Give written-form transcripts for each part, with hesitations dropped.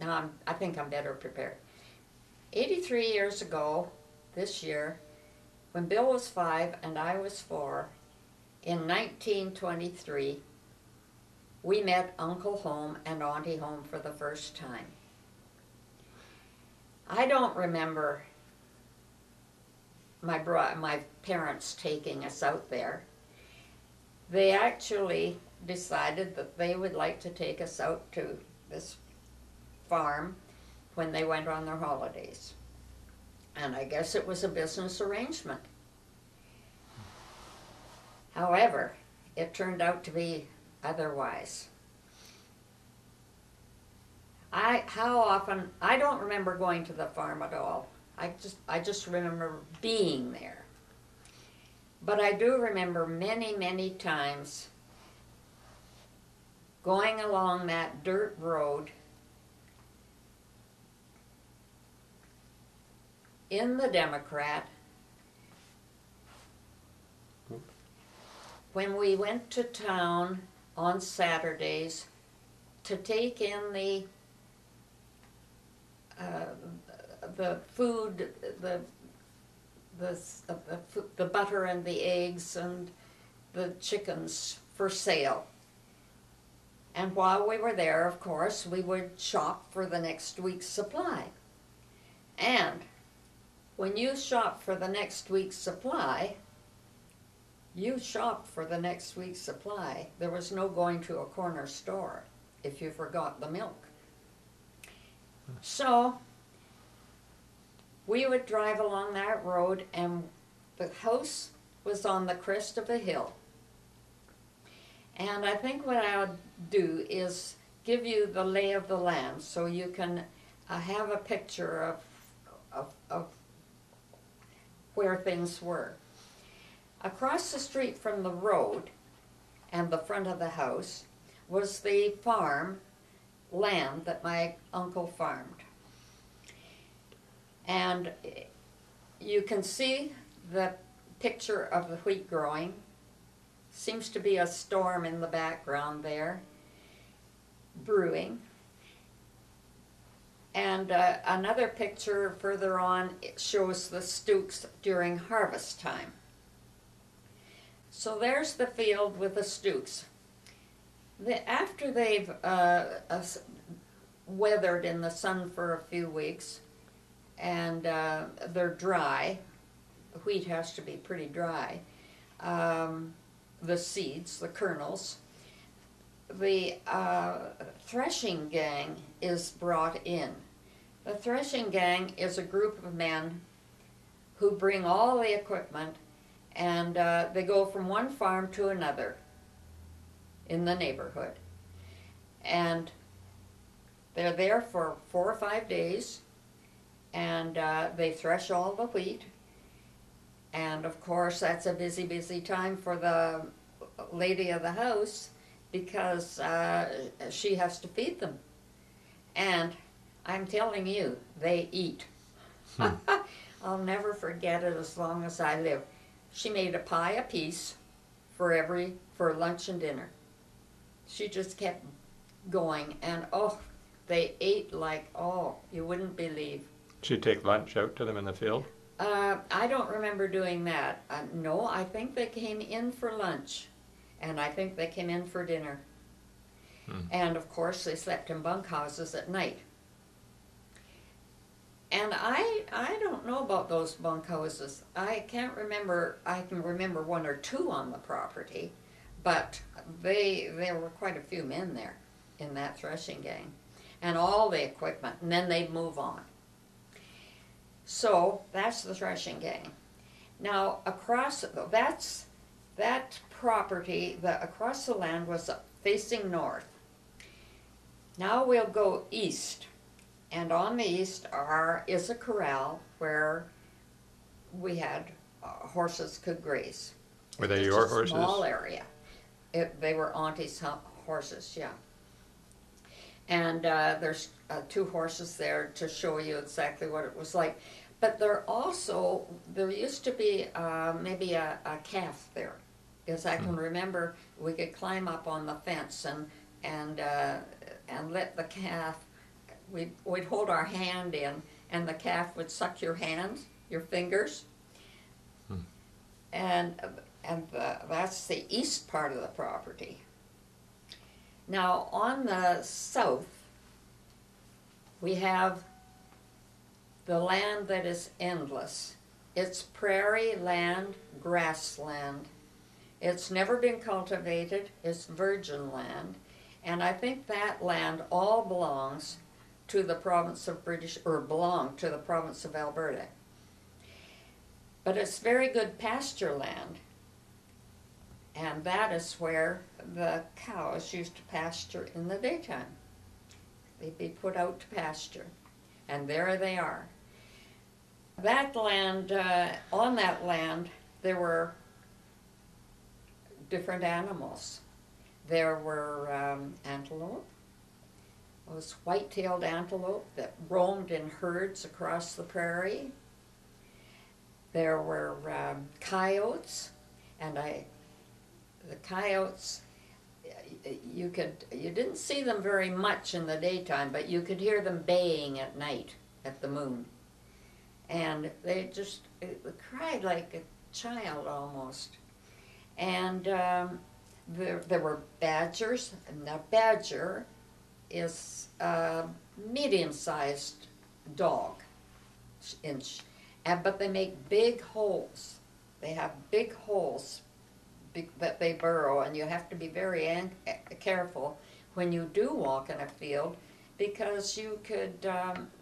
Now I think I'm better prepared. 83 years ago, this year, when Bill was 5 and I was 4, in 1923, we met Uncle Holme and Auntie Holme for the first time. I don't remember my parents taking us out there. They actually decided that they would like to take us out to this farm when they went on their holidays. And I guess it was a business arrangement. However, it turned out to be otherwise. I don't remember going to the farm at all. I just remember being there. But I do remember many, many times going along that dirt road in the Democrat when we went to town on Saturdays to take in the food, the butter and the eggs and the chickens for sale. And while we were there, of course, we would shop for the next week's supply. And when you shop for the next week's supply, you shopped for the next week's supply. There was no going to a corner store if you forgot the milk. So we would drive along that road, and the house was on the crest of a hill. And I think what I would do is give you the lay of the land so you can have a picture of where things were. Across the street from the road and the front of the house was the farm land that my uncle farmed. And you can see the picture of the wheat growing. Seems to be a storm in the background there, brewing. And another picture further on, it shows the stooks during harvest time. So there's the field with the stooks. After they've weathered in the sun for a few weeks and they're dry, the wheat has to be pretty dry, the seeds, the kernels, the threshing gang is brought in. The threshing gang is a group of men who bring all the equipment, and they go from one farm to another in the neighborhood. And they're there for 4 or 5 days, and they thresh all the wheat. And of course, that's a busy, busy time for the lady of the house, because she has to feed them. And I'm telling you, they eat. I'll never forget it as long as I live. She made a pie apiece for lunch and dinner. She just kept going, and oh, they ate like, oh, you wouldn't believe. She'd take lunch out to them in the field? I don't remember doing that. No, I think they came in for lunch, and I think they came in for dinner. And of course, they slept in bunkhouses at night. And I don't know about those bunkhouses. I can't remember. I can remember 1 or 2 on the property, but there were quite a few men there in that threshing gang, and all the equipment, and then they'd move on. So that's the threshing gang. Now across that property, across the land was facing north. Now we'll go east, and on the east is a corral where we had horses could graze. Were they your horses? Small area. They were Auntie's horses, yeah. And there's 2 horses there to show you exactly what it was like. But there used to be maybe a calf there. As I can remember, we could climb up on the fence and let the calf we'd hold our hand in, and the calf would suck your hands, your fingers. And that's the east part of the property. Now, on the south, we have the land that is endless. It's prairie land, grassland. It's never been cultivated. It's virgin land. And I think that land all belongs to the province of belonged to the province of Alberta. But it's very good pasture land. And that is where the cows used to pasture in the daytime. They'd be put out to pasture. And there they are. That land, on that land, there were different animals. There were antelope, those white-tailed antelope that roamed in herds across the prairie. There were coyotes, and the coyotes, you didn't see them very much in the daytime, but you could hear them baying at night at the moon. And they just cried like a child almost. And there were badgers, and a badger is a medium-sized dog, but they make big holes. They have big holes that they burrow, and you have to be very careful when you do walk in a field, because you could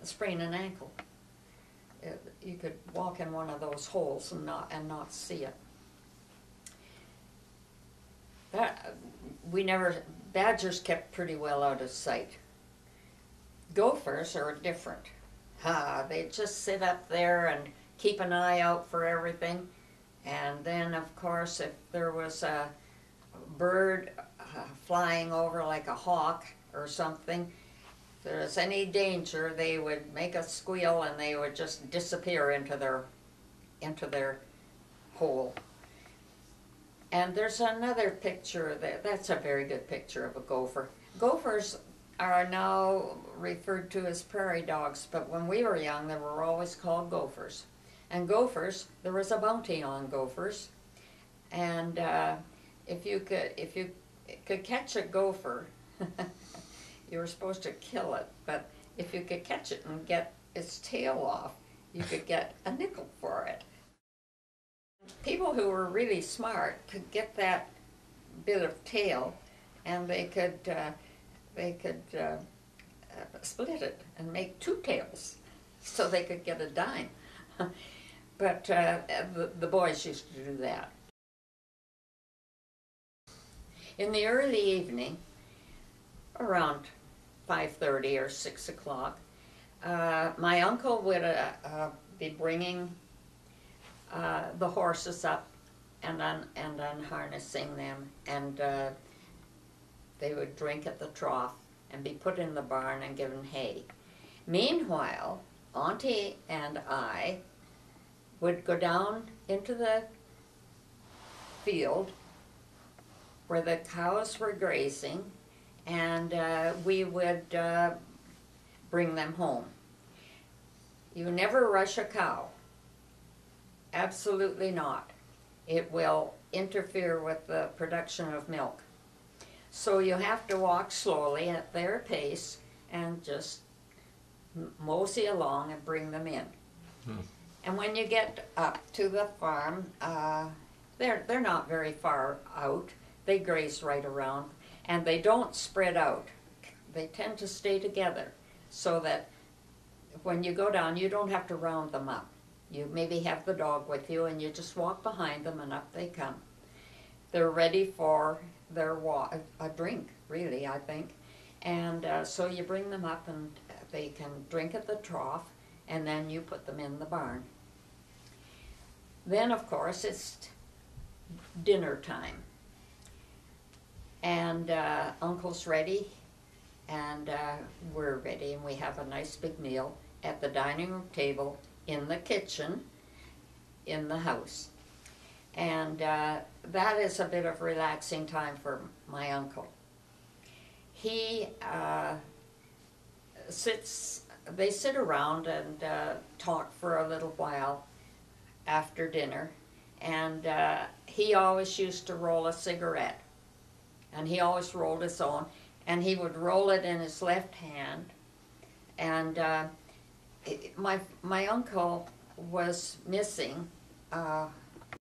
sprain an ankle. You could walk in one of those holes and not see it. Badgers kept pretty well out of sight. Gophers are different. They just sit up there and keep an eye out for everything. And then, of course, if there was a bird flying over like a hawk or something, if there was any danger, they would make a squeal and they would just disappear into their hole. And there's another picture, that's a very good picture of a gopher. Gophers are now referred to as prairie dogs, but when we were young, they were always called gophers. And gophers, there was a bounty on gophers, and if you could catch a gopher, you were supposed to kill it, but if you could catch it and get its tail off, you could get a nickel for it. People who were really smart could get that bit of tail, and they could split it and make two tails, so they could get a dime. But the boys used to do that. In the early evening, around 5:30 or 6 o'clock, my uncle would be bringing the horses up and unharnessing them, and they would drink at the trough and be put in the barn and given hay. Meanwhile, Auntie and I would go down into the field where the cows were grazing, and we would bring them home. You never rush a cow. Absolutely not. It will interfere with the production of milk. So you have to walk slowly at their pace and just mosey along and bring them in. And when you get up to the farm, they're not very far out. They graze right around, and they don't spread out. They tend to stay together, so that when you go down, you don't have to round them up. You maybe have the dog with you, and you just walk behind them, and up they come. They're ready for their a drink, really, I think. And so you bring them up, and they can drink at the trough, and then you put them in the barn. Then, of course, it's dinner time. And Uncle's ready, and we're ready, and we have a nice big meal at the dining room table in the kitchen in the house. And that is a bit of relaxing time for my uncle. He they sit around and talk for a little while after dinner, and he always used to roll a cigarette, and he always rolled his own, and he would roll it in his left hand, and my uncle was missing